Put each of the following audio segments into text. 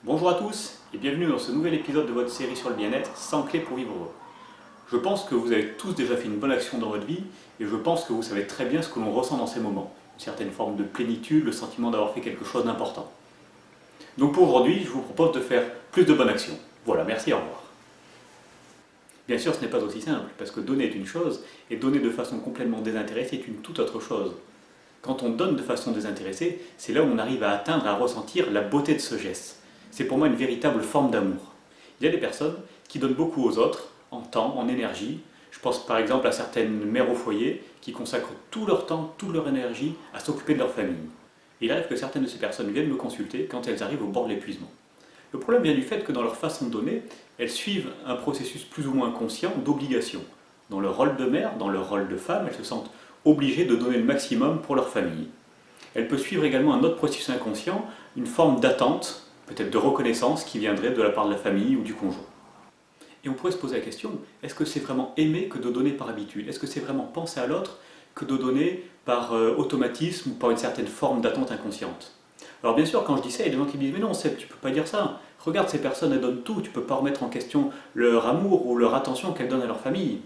Bonjour à tous et bienvenue dans ce nouvel épisode de votre série sur le bien-être, 100 clés pour vivre heureux. Je pense que vous avez tous déjà fait une bonne action dans votre vie et je pense que vous savez très bien ce que l'on ressent dans ces moments. Une certaine forme de plénitude, le sentiment d'avoir fait quelque chose d'important. Donc pour aujourd'hui, je vous propose de faire plus de bonnes actions. Voilà, merci, au revoir. Bien sûr, ce n'est pas aussi simple, parce que donner est une chose, et donner de façon complètement désintéressée est une toute autre chose. Quand on donne de façon désintéressée, c'est là où on arrive à atteindre, à ressentir la beauté de ce geste. C'est pour moi une véritable forme d'amour. Il y a des personnes qui donnent beaucoup aux autres, en temps, en énergie. Je pense par exemple à certaines mères au foyer qui consacrent tout leur temps, toute leur énergie à s'occuper de leur famille. Il arrive que certaines de ces personnes viennent me consulter quand elles arrivent au bord de l'épuisement. Le problème vient du fait que dans leur façon de donner, elles suivent un processus plus ou moins conscient d'obligation. Dans leur rôle de mère, dans leur rôle de femme, elles se sentent obligées de donner le maximum pour leur famille. Elles peuvent suivre également un autre processus inconscient, une forme d'attente, peut-être de reconnaissance qui viendrait de la part de la famille ou du conjoint. Et on pourrait se poser la question, est-ce que c'est vraiment aimer que de donner par habitude? Est-ce que c'est vraiment penser à l'autre que de donner par automatisme ou par une certaine forme d'attente inconsciente? Alors bien sûr, quand je dis ça, il y a des gens qui me disent « Mais non, Seb, tu peux pas dire ça. Regarde, ces personnes, elles donnent tout. Tu peux pas remettre en question leur amour ou leur attention qu'elles donnent à leur famille. »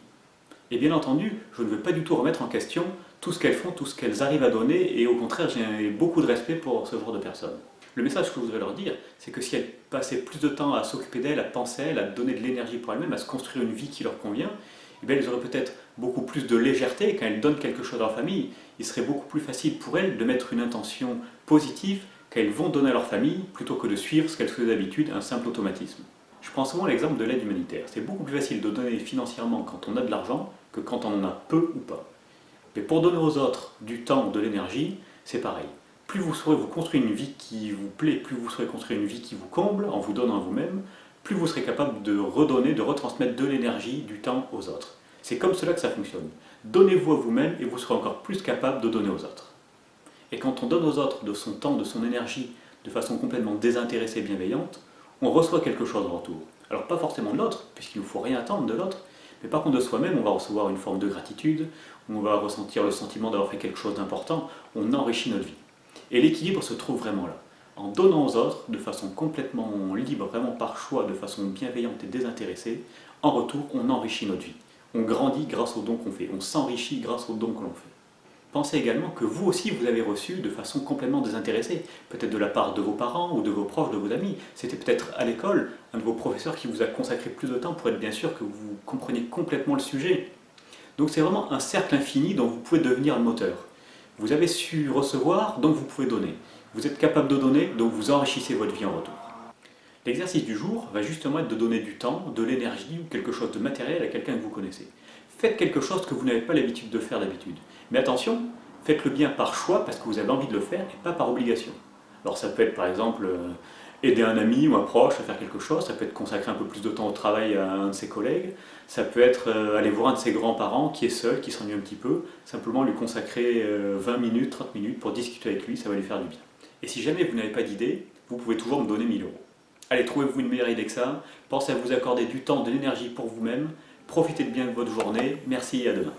Et bien entendu, je ne veux pas du tout remettre en question tout ce qu'elles font, tout ce qu'elles arrivent à donner, et au contraire, j'ai beaucoup de respect pour ce genre de personnes. Le message que je voudrais leur dire, c'est que si elles passaient plus de temps à s'occuper d'elles, à penser à elles, à donner de l'énergie pour elles-mêmes, à se construire une vie qui leur convient, eh bien, elles auraient peut-être beaucoup plus de légèreté quand elles donnent quelque chose à leur famille. Il serait beaucoup plus facile pour elles de mettre une intention positive quand elles vont donner à leur famille, plutôt que de suivre ce qu'elles faisaient d'habitude, un simple automatisme. Je prends souvent l'exemple de l'aide humanitaire. C'est beaucoup plus facile de donner financièrement quand on a de l'argent que quand on en a peu ou pas. Mais pour donner aux autres du temps ou de l'énergie, c'est pareil. Plus vous saurez vous construire une vie qui vous plaît, plus vous saurez construire une vie qui vous comble en vous donnant à vous-même, plus vous serez capable de redonner, de retransmettre de l'énergie, du temps aux autres. C'est comme cela que ça fonctionne. Donnez-vous à vous-même et vous serez encore plus capable de donner aux autres. Et quand on donne aux autres de son temps, de son énergie, de façon complètement désintéressée et bienveillante, on reçoit quelque chose en retour. Alors pas forcément de l'autre, puisqu'il ne faut rien attendre de l'autre, mais par contre de soi-même, on va recevoir une forme de gratitude, on va ressentir le sentiment d'avoir fait quelque chose d'important, on enrichit notre vie. Et l'équilibre se trouve vraiment là. En donnant aux autres de façon complètement libre, vraiment par choix, de façon bienveillante et désintéressée, en retour, on enrichit notre vie. On grandit grâce aux dons qu'on fait, on s'enrichit grâce aux dons que l'on fait. Pensez également que vous aussi vous avez reçu de façon complètement désintéressée, peut-être de la part de vos parents ou de vos proches, de vos amis. C'était peut-être à l'école un de vos professeurs qui vous a consacré plus de temps pour être bien sûr que vous compreniez complètement le sujet. Donc c'est vraiment un cercle infini dont vous pouvez devenir le moteur. Vous avez su recevoir, donc vous pouvez donner. Vous êtes capable de donner, donc vous enrichissez votre vie en retour. L'exercice du jour va justement être de donner du temps, de l'énergie ou quelque chose de matériel à quelqu'un que vous connaissez. Faites quelque chose que vous n'avez pas l'habitude de faire d'habitude. Mais attention, faites-le bien par choix parce que vous avez envie de le faire et pas par obligation. Alors ça peut être par exemple aider un ami ou un proche à faire quelque chose, ça peut être consacrer un peu plus de temps au travail à un de ses collègues, ça peut être aller voir un de ses grands-parents qui est seul, qui s'ennuie un petit peu, simplement lui consacrer 20 minutes, 30 minutes pour discuter avec lui, ça va lui faire du bien. Et si jamais vous n'avez pas d'idée, vous pouvez toujours me donner 1000 euros. Allez, trouvez-vous une meilleure idée que ça, pensez à vous accorder du temps, de l'énergie pour vous-même, profitez bien de votre journée, merci et à demain.